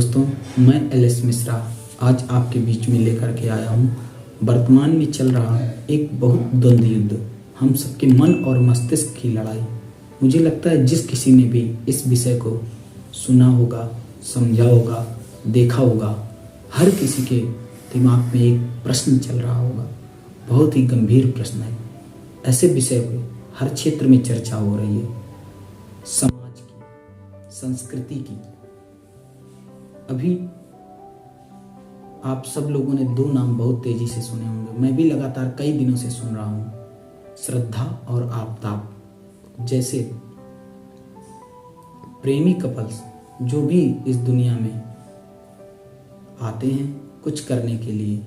दोस्तों, मैं एलएस मिश्रा आज आपके बीच में लेकर के आया हूँ वर्तमान में चल रहा एक बहुत द्वंद्व युद्ध, हम सबके मन और मस्तिष्क की लड़ाई। मुझे लगता है जिस किसी ने भी इस विषय को सुना होगा, समझा होगा, देखा होगा, हर किसी के दिमाग में एक प्रश्न चल रहा होगा। बहुत ही गंभीर प्रश्न है। ऐसे विषय पे हर क्षेत्र में चर्चा हो रही है, समाज की, संस्कृति की। अभी आप सब लोगों ने दो नाम बहुत तेजी से सुने होंगे, मैं भी लगातार कई दिनों से सुन रहा हूँ, श्रद्धा और आफताब जैसे प्रेमी कपल्स जो भी इस दुनिया में आते हैं कुछ करने के लिए।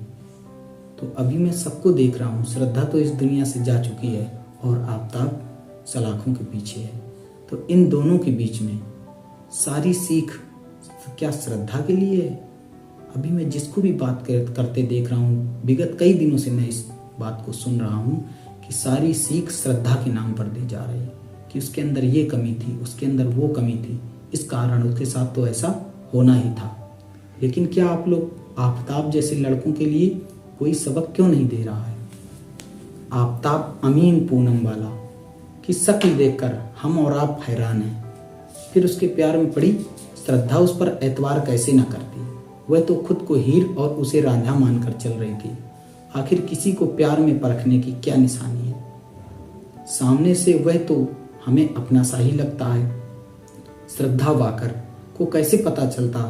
तो अभी मैं सबको देख रहा हूँ, श्रद्धा तो इस दुनिया से जा चुकी है और आफताब सलाखों के पीछे है। तो इन दोनों के बीच में सारी सीख क्या श्रद्धा के लिए है? अभी मैं जिसको भी बात करते देख रहा हूँ, विगत कई दिनों से मैं इस बात को सुन रहा हूँ कि सारी सीख श्रद्धा के नाम पर दी जा रही है कि उसके अंदर ये कमी थी, उसके अंदर वो कमी थी, इस कारण उसके साथ तो ऐसा होना ही था। लेकिन क्या आप लोग आफताब जैसे लड़कों के लिए कोई सबक क्यों नहीं दे रहा है? आफताब अमीन पूनम वाला की शक्ल देखकर हम और आप हैरान हैं। फिर उसके प्यार में पड़ी श्रद्धा उस पर एतवार कैसे न करती? वह तो खुद को हीर और उसे रांझा मानकर चल रही थी। आखिर किसी को प्यार में परखने की क्या निशानी है? सामने से वह तो हमें अपना सा ही लगता है। श्रद्धा वाकर को कैसे पता चलता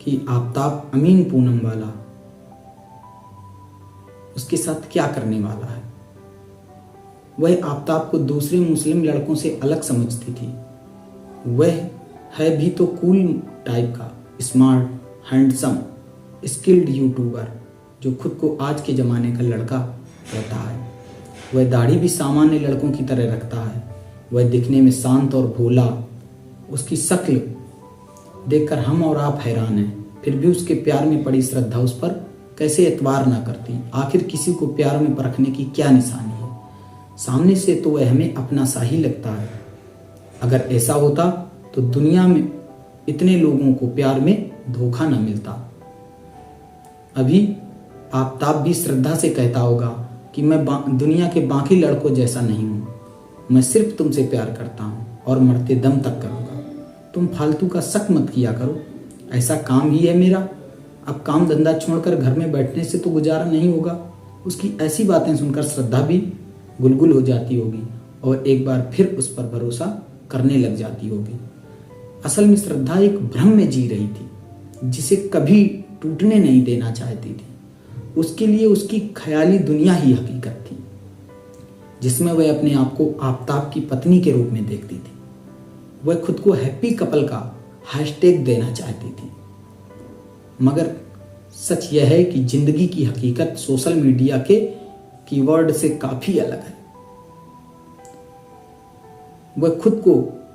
कि आफताब अमीन पूनम वाला उसके साथ क्या करने वाला है? वह आफताब को दूसरे मुस्लिम लड़कों से अलग समझती थी। वह है भी तो कूल टाइप का, स्मार्ट, हैंडसम, स्किल्ड यूट्यूबर जो खुद को आज के ज़माने का लड़का कहता है। वह दाढ़ी भी सामान्य लड़कों की तरह रखता है। वह दिखने में शांत और भोला। उसकी शक्ल देखकर हम और आप हैरान हैं। फिर भी उसके प्यार में पड़ी श्रद्धा उस पर कैसे एतबार ना करती? आखिर किसी को प्यार में परखने की क्या निशानी है? सामने से तो वह हमें अपना सा ही लगता है। अगर ऐसा होता तो दुनिया में इतने लोगों को प्यार में धोखा न मिलता। अभी आफताब भी श्रद्धा से कहता होगा कि मैं दुनिया के बाकी लड़कों जैसा नहीं हूँ, मैं सिर्फ तुमसे प्यार करता हूँ और मरते दम तक करूँगा। तुम फालतू का शक मत किया करो, ऐसा काम ही है मेरा। अब काम धंधा छोड़कर घर में बैठने से तो गुजारा नहीं होगा। उसकी ऐसी बातें सुनकर श्रद्धा भी गुलगुल हो जाती होगी और एक बार फिर उस पर भरोसा करने लग जाती होगी। असल में श्रद्धा एक भ्रम में जी रही थी जिसे कभी टूटने नहीं देना चाहती थी। उसके लिए उसकी ख्याली दुनिया ही हकीकत थी जिसमें वह अपने आप को आफताब की पत्नी के रूप में देखती थी। वह खुद को हैप्पी कपल का हैशटैग देना चाहती थी। मगर सच यह है कि जिंदगी की हकीकत सोशल मीडिया के कीवर्ड से काफी अलग है। वह खुद को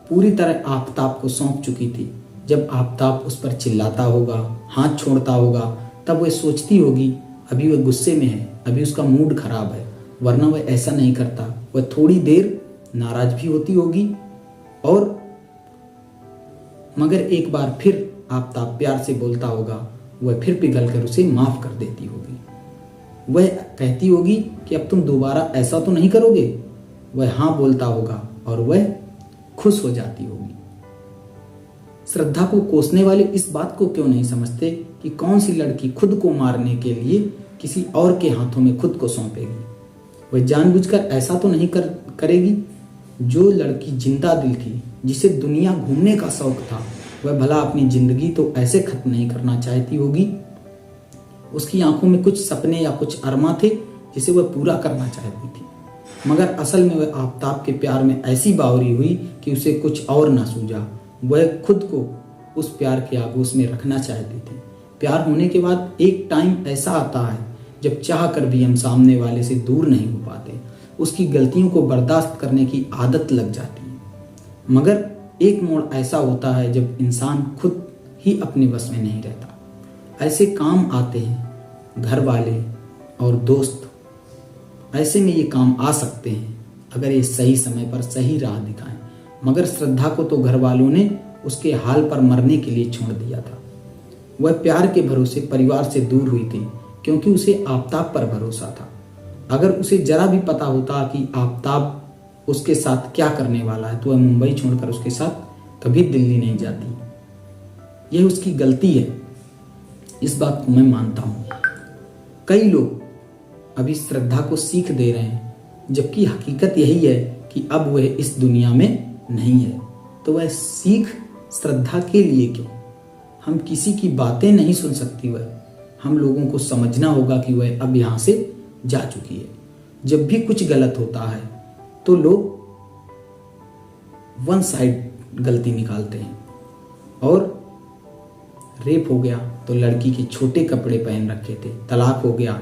पूरी तरह आफताब को सौंप चुकी थी। जब आफताब उस पर चिल्लाता होगा, हाथ छोड़ता होगा, तब वह सोचती होगी अभी वह गुस्से में है, अभी उसका मूड खराब है, वरना वह ऐसा नहीं करता। वह थोड़ी देर नाराज भी होती होगी और मगर एक बार फिर आफताब प्यार से बोलता होगा, वह फिर पिघल कर उसे माफ कर देती होगी। वह कहती होगी कि अब तुम दोबारा ऐसा तो नहीं करोगे? वह हाँ बोलता होगा और वह खुश हो जाती होगी। श्रद्धा को कोसने वाले इस बात को क्यों नहीं समझते कि कौन सी लड़की खुद को मारने के लिए किसी और के हाथों में खुद को सौंपेगी? वह जानबूझकर ऐसा तो नहीं करेगी। जो लड़की जिंदा दिल थी, जिसे दुनिया घूमने का शौक था, वह भला अपनी जिंदगी तो ऐसे खत्म नहीं करना चाहती होगी। उसकी आंखों में कुछ सपने या कुछ अरमा थे जिसे वह पूरा करना चाहती थी। मगर असल में वह आफताब के प्यार में ऐसी बावरी हुई कि उसे कुछ और ना सूझा। वह खुद को उस प्यार के आगोश में रखना चाहती थी। प्यार होने के बाद एक टाइम ऐसा आता है जब चाह कर भी हम सामने वाले से दूर नहीं हो पाते। उसकी गलतियों को बर्दाश्त करने की आदत लग जाती है। मगर एक मोड़ ऐसा होता है जब इंसान खुद ही अपने बस में नहीं रहता। ऐसे काम आते हैं घर वाले और दोस्त। ऐसे में ये काम आ सकते हैं अगर ये सही समय पर सही राह दिखाएं। मगर श्रद्धा को तो घर वालों ने उसके हाल पर मरने के लिए छोड़ दिया था। वह प्यार के भरोसे परिवार से दूर हुई थी क्योंकि उसे आफताब पर भरोसा था। अगर उसे जरा भी पता होता कि आफताब उसके साथ क्या करने वाला है तो वह मुंबई छोड़कर उसके साथ कभी दिल्ली नहीं जाती। यह उसकी गलती है, इस बात को मैं मानता हूँ। कई लोग अभी श्रद्धा को सीख दे रहे हैं, जबकि हकीकत यही है कि अब वह इस दुनिया में नहीं है। तो वह सीख श्रद्धा के लिए क्यों? हम किसी की बातें नहीं सुन सकती। वह हम लोगों को समझना होगा कि वह अब यहाँ से जा चुकी है। जब भी कुछ गलत होता है तो लोग वन साइड गलती निकालते हैं, और रेप हो गया तो लड़की के छोटे कपड़े पहन रखे थे, तलाक हो गया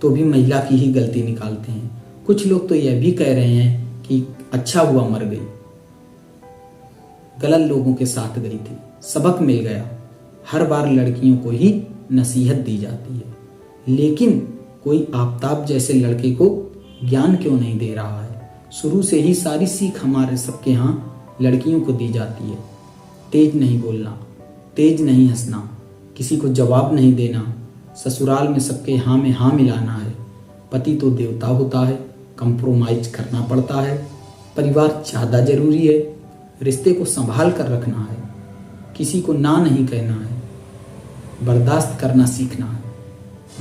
तो भी महिला की ही गलती निकालते हैं। कुछ लोग तो यह भी कह रहे हैं कि अच्छा हुआ मर गई, गलत लोगों के साथ गई थी, सबक मिल गया। हर बार लड़कियों को ही नसीहत दी जाती है, लेकिन कोई आफताब जैसे लड़के को ज्ञान क्यों नहीं दे रहा है? शुरू से ही सारी सीख हमारे सबके यहाँ लड़कियों को दी जाती है। तेज नहीं बोलना, तेज नहीं हंसना, किसी को जवाब नहीं देना, ससुराल में सबके हाँ में हाँ मिलाना है। पति तो देवता होता है, कंप्रोमाइज करना पड़ता है। परिवार ज़्यादा जरूरी है, रिश्ते को संभाल कर रखना है, किसी को ना नहीं कहना है, बर्दाश्त करना सीखना है,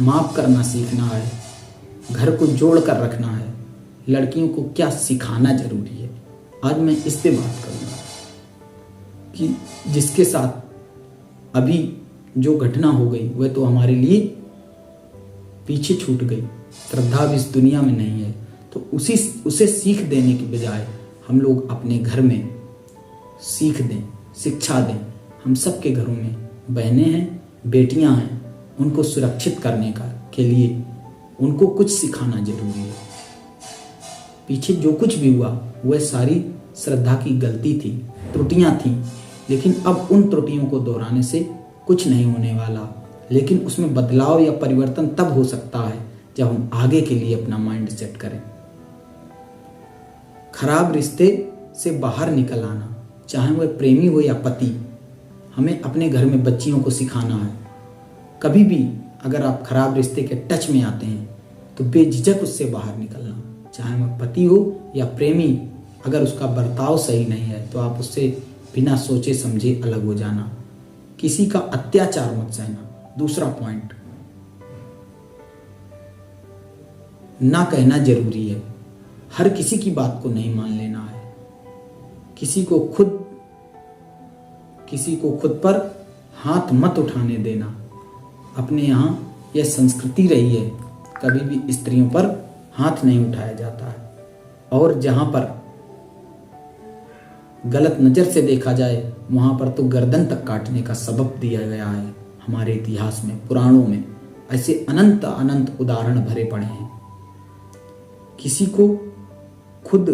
माफ़ करना सीखना है, घर को जोड़ कर रखना है। लड़कियों को क्या सिखाना जरूरी है, आज मैं इस पे बात करूँगा कि जिसके साथ अभी जो घटना हो गई वह तो हमारे लिए पीछे छूट गई। श्रद्धा अब इस दुनिया में नहीं है, तो उसे सीख देने की बजाय हम लोग अपने घर में सीख दें, शिक्षा दें। हम सबके घरों में बहनें हैं, बेटियां हैं, उनको सुरक्षित करने के लिए उनको कुछ सिखाना जरूरी है। पीछे जो कुछ भी हुआ वह सारी श्रद्धा की गलती थी, त्रुटियां थी, लेकिन अब उन त्रुटियों को दोहराने से कुछ नहीं होने वाला। लेकिन उसमें बदलाव या परिवर्तन तब हो सकता है जब हम आगे के लिए अपना माइंड सेट करें। खराब रिश्ते से बाहर निकल आना, चाहे वह प्रेमी हो या पति, हमें अपने घर में बच्चियों को सिखाना है। कभी भी अगर आप खराब रिश्ते के टच में आते हैं तो बेझिझक उससे बाहर निकलना, चाहे वह पति हो या प्रेमी। अगर उसका बर्ताव सही नहीं है तो आप उससे बिना सोचे समझे अलग हो जाना। किसी का अत्याचार मत सहना। दूसरा पॉइंट, ना कहना जरूरी है। हर किसी की बात को नहीं मान लेना है। किसी को खुद पर हाथ मत उठाने देना। अपने यहाँ यह संस्कृति रही है, कभी भी स्त्रियों पर हाथ नहीं उठाया जाता है, और जहाँ पर गलत नज़र से देखा जाए वहाँ पर तो गर्दन तक काटने का सबक दिया गया है। हमारे इतिहास में, पुराणों में ऐसे अनंत अनंत उदाहरण भरे पड़े हैं। किसी को खुद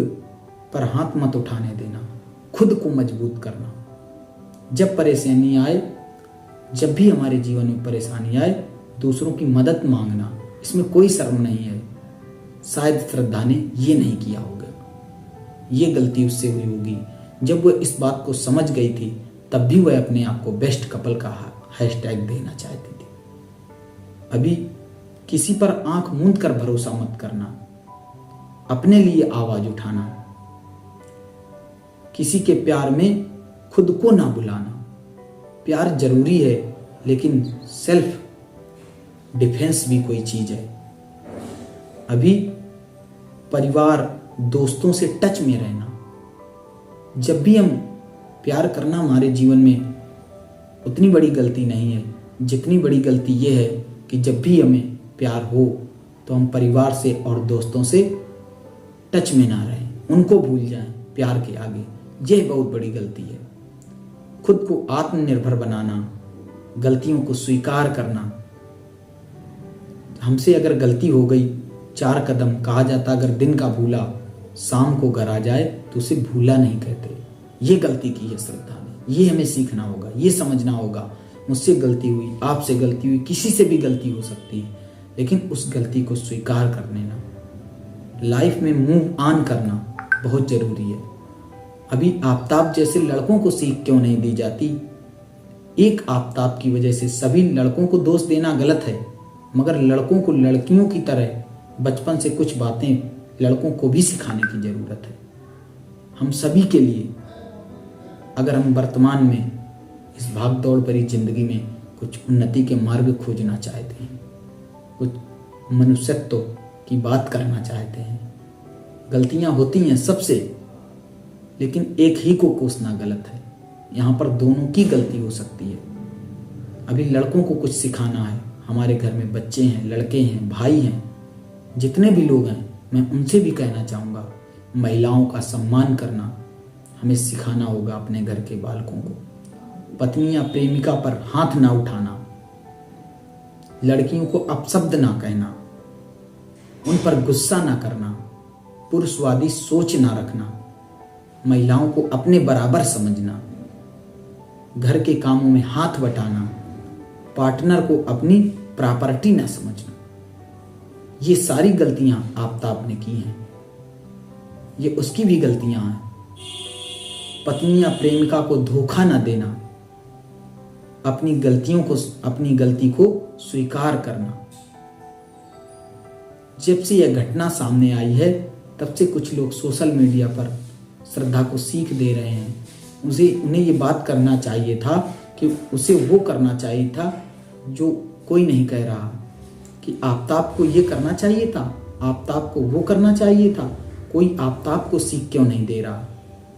पर हाथ मत उठाने देना, खुद को मजबूत करना। जब परेशानी आए, जब भी हमारे जीवन में परेशानी आए, दूसरों की मदद मांगना, इसमें कोई शर्म नहीं है। शायद श्रद्धा ने ये नहीं किया होगा, ये गलती उससे हुई होगी। जब वह इस बात को समझ गई थी तब भी वह अपने आप को बेस्ट कपल का हैशटैग देना चाहती थी। अभी किसी पर आंख मूंद कर भरोसा मत करना, अपने लिए आवाज उठाना, किसी के प्यार में खुद को ना बुलाना। प्यार जरूरी है, लेकिन सेल्फ डिफेंस भी कोई चीज है। अभी परिवार, दोस्तों से टच में रहना। जब भी हम प्यार करना हमारे जीवन में उतनी बड़ी गलती नहीं है जितनी बड़ी गलती यह है कि जब भी हमें प्यार हो तो हम परिवार से और दोस्तों से टच में ना रहें, उनको भूल जाएं प्यार के आगे। यह बहुत बड़ी गलती है। खुद को आत्मनिर्भर बनाना, गलतियों को स्वीकार करना। हमसे अगर गलती हो गई, 4 कदम कहा जाता, अगर दिन का भूला शाम को घर आ जाए तो उसे भूला नहीं कहते। ये गलती की है श्रद्धा ने, ये हमें सीखना होगा, ये समझना होगा। मुझसे गलती हुई, आपसे गलती हुई, किसी से भी गलती हो सकती है, लेकिन उस गलती को स्वीकार कर लेना, लाइफ में मूव ऑन करना बहुत जरूरी है। अभी आफताब जैसे लड़कों को सीख क्यों नहीं दी जाती? एक आफताब की वजह से सभी लड़कों को दोष देना गलत है, मगर लड़कों को लड़कियों की तरह बचपन से कुछ बातें लड़कों को भी सिखाने की ज़रूरत है। हम सभी के लिए, अगर हम वर्तमान में इस भाग दौड़ भरी जिंदगी में कुछ उन्नति के मार्ग खोजना चाहते हैं, कुछ मनुष्यत्व की बात करना चाहते हैं, गलतियां होती हैं सबसे, लेकिन एक ही को कोसना गलत है। यहाँ पर दोनों की गलती हो सकती है। अभी लड़कों को कुछ सिखाना है। हमारे घर में बच्चे हैं, लड़के हैं, भाई हैं, जितने भी लोग हैं, मैं उनसे भी कहना चाहूँगा, महिलाओं का सम्मान करना हमें सिखाना होगा अपने घर के बालकों को। पत्नी या प्रेमिका पर हाथ ना उठाना, लड़कियों को अपशब्द ना कहना, उन पर गुस्सा ना करना, पुरुषवादी सोच ना रखना, महिलाओं को अपने बराबर समझना, घर के कामों में हाथ बटाना, पार्टनर को अपनी प्रॉपर्टी ना समझना। ये सारी गलतियां आफताब ने की हैं। ये उसकी भी गलतियां हैं। पत्नी या प्रेमिका को धोखा ना देना, अपनी गलती को स्वीकार करना। जब से यह घटना सामने आई है, तब से कुछ लोग सोशल मीडिया पर श्रद्धा को सीख दे रहे हैं। उन्हें ये बात करना चाहिए था कि उसे वो करना चाहिए था जो कोई नहीं कह रहा, कि आफताब को ये करना चाहिए था, आफताब को वो करना चाहिए था। कोई आफताब को सीख क्यों नहीं दे रहा?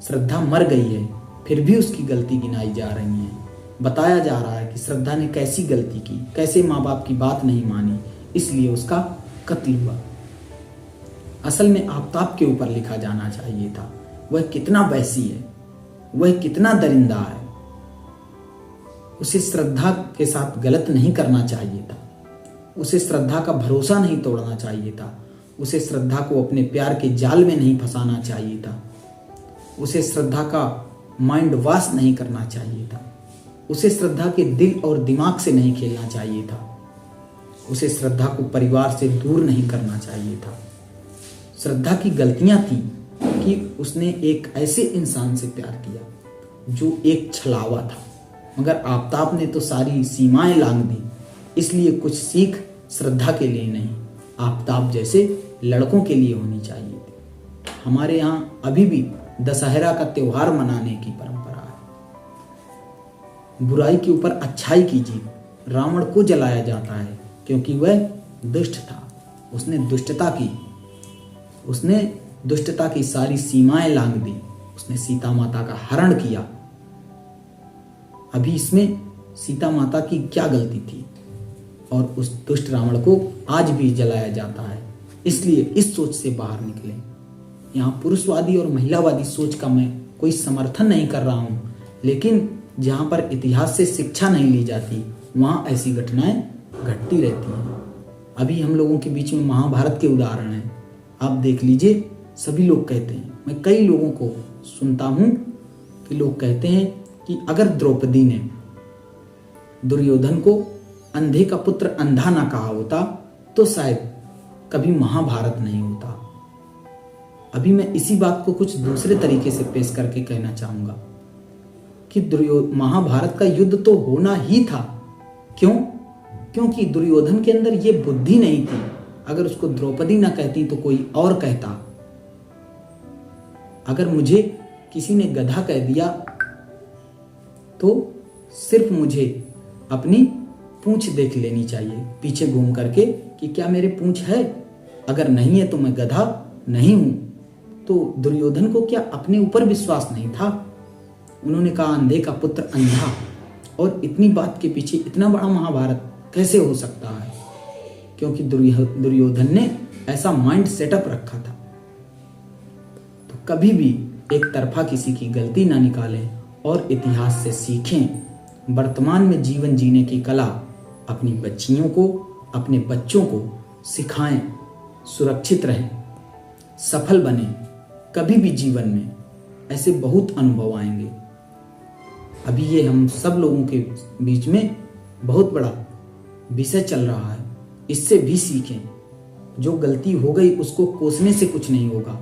श्रद्धा मर गई है, फिर भी उसकी गलती गिनाई जा रही है। बताया जा रहा है कि श्रद्धा ने कैसी गलती की, कैसे माँ बाप की बात नहीं मानी, इसलिए उसका कत्ल हुआ। असल में आफताब के ऊपर लिखा जाना चाहिए था, वह कितना वैसी है, वह कितना दरिंदा है। उसे श्रद्धा के साथ गलत नहीं करना चाहिए था, उसे श्रद्धा का भरोसा नहीं तोड़ना चाहिए था, उसे श्रद्धा को अपने प्यार के जाल में नहीं फंसाना चाहिए था, उसे श्रद्धा का माइंड वॉश नहीं करना चाहिए था, उसे श्रद्धा के दिल और दिमाग से नहीं खेलना चाहिए था, उसे श्रद्धा को परिवार से दूर नहीं करना चाहिए था। श्रद्धा की गलतियां थी कि उसने एक ऐसे इंसान से प्यार किया जो एक छलावा था, मगर आफताब ने तो सारी सीमाएं लांघ दी। इसलिए कुछ सीख श्रद्धा के लिए नहीं, आफताब जैसे लड़कों के लिए होनी चाहिए थी। हमारे यहाँ अभी भी दशहरा का त्योहार मनाने की परंपरा है। बुराई के ऊपर अच्छाई की जीत। रावण को जलाया जाता है क्योंकि वह दुष्ट था, उसने दुष्टता की सारी सीमाएं लांघ दी, उसने सीता माता का हरण किया। अभी इसमें सीता माता की क्या गलती थी? और उस दुष्ट रावण को आज भी जलाया जाता है। इसलिए इस सोच से बाहर निकले। यहाँ पुरुषवादी और महिलावादी सोच का मैं कोई समर्थन नहीं कर रहा हूँ, लेकिन जहाँ पर इतिहास से शिक्षा नहीं ली जाती, वहाँ ऐसी घटनाएं घटती रहती हैं। अभी हम लोगों के बीच में महाभारत के उदाहरण हैं, आप देख लीजिए। सभी लोग कहते हैं, मैं कई लोगों को सुनता हूँ कि लोग कहते हैं कि अगर द्रौपदी ने दुर्योधन को अंधे का पुत्र अंधा ना कहा होता तो शायद कभी महाभारत नहीं होता। अभी मैं इसी बात को कुछ दूसरे तरीके से पेश करके कहना चाहूंगा कि महाभारत का युद्ध तो होना ही था। क्यों? क्योंकि दुर्योधन के अंदर ये बुद्धि नहीं थी। अगर उसको द्रौपदी ना कहती तो कोई और कहता। अगर मुझे किसी ने गधा कह दिया तो सिर्फ मुझे अपनी पूंछ देख लेनी चाहिए पीछे घूम करके कि क्या मेरे पूंछ है। अगर नहीं है तो मैं गधा नहीं हूं। तो दुर्योधन को क्या अपने ऊपर विश्वास नहीं था? उन्होंने कहा अंधे का पुत्र अंधा, और इतनी बात के पीछे इतना बड़ा महाभारत कैसे हो सकता है? क्योंकि दुर्योधन ने ऐसा माइंड सेटअप रखा था। तो कभी भी एक तरफा किसी की गलती ना निकालें और इतिहास से सीखें। वर्तमान में जीवन जीने की कला अपनी बच्चियों को, अपने बच्चों को सिखाएं। सुरक्षित रहें, सफल बने। कभी भी जीवन में ऐसे बहुत अनुभव आएंगे। अभी ये हम सब लोगों के बीच में बहुत बड़ा विषय चल रहा है, इससे भी सीखें। जो गलती हो गई उसको कोसने से कुछ नहीं होगा।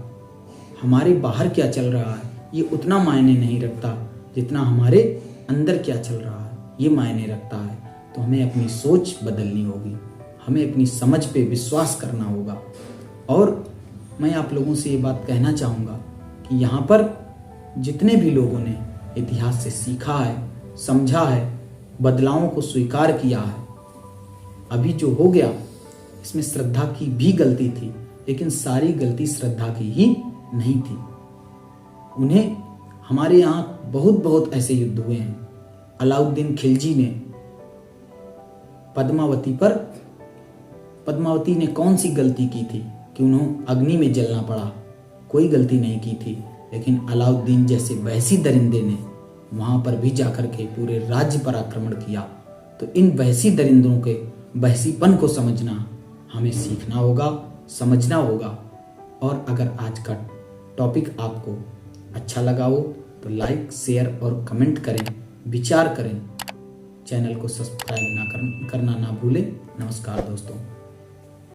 हमारे बाहर क्या चल रहा है ये उतना मायने नहीं रखता जितना हमारे अंदर क्या चल रहा है। ये मायने रखता है। तो हमें अपनी सोच बदलनी होगी, हमें अपनी समझ पे विश्वास करना होगा। और मैं आप लोगों से ये बात कहना चाहूँगा कि यहाँ पर जितने भी लोगों ने इतिहास से सीखा है, समझा है, बदलावों को स्वीकार किया है, अभी जो हो गया इसमें श्रद्धा की भी गलती थी, लेकिन सारी गलती श्रद्धा की ही नहीं थी। उन्हें हमारे यहाँ बहुत बहुत ऐसे युद्ध हुए हैं। अलाउद्दीन खिलजी ने पद्मावती ने कौन सी गलती की थी कि उन्हें अग्नि में जलना पड़ा? कोई गलती नहीं की थी, लेकिन अलाउद्दीन जैसे वहशी दरिंदे ने वहां पर भी जाकर के पूरे राज्य पर आक्रमण किया। तो इन वहशी दरिंदों के वहशीपन को समझना हमें सीखना होगा, समझना होगा। और अगर आज का टॉपिक आपको अच्छा लगा हो तो लाइक, शेयर और कमेंट करें, विचार करें। चैनल को सब्सक्राइब करना ना भूलें। नमस्कार दोस्तों।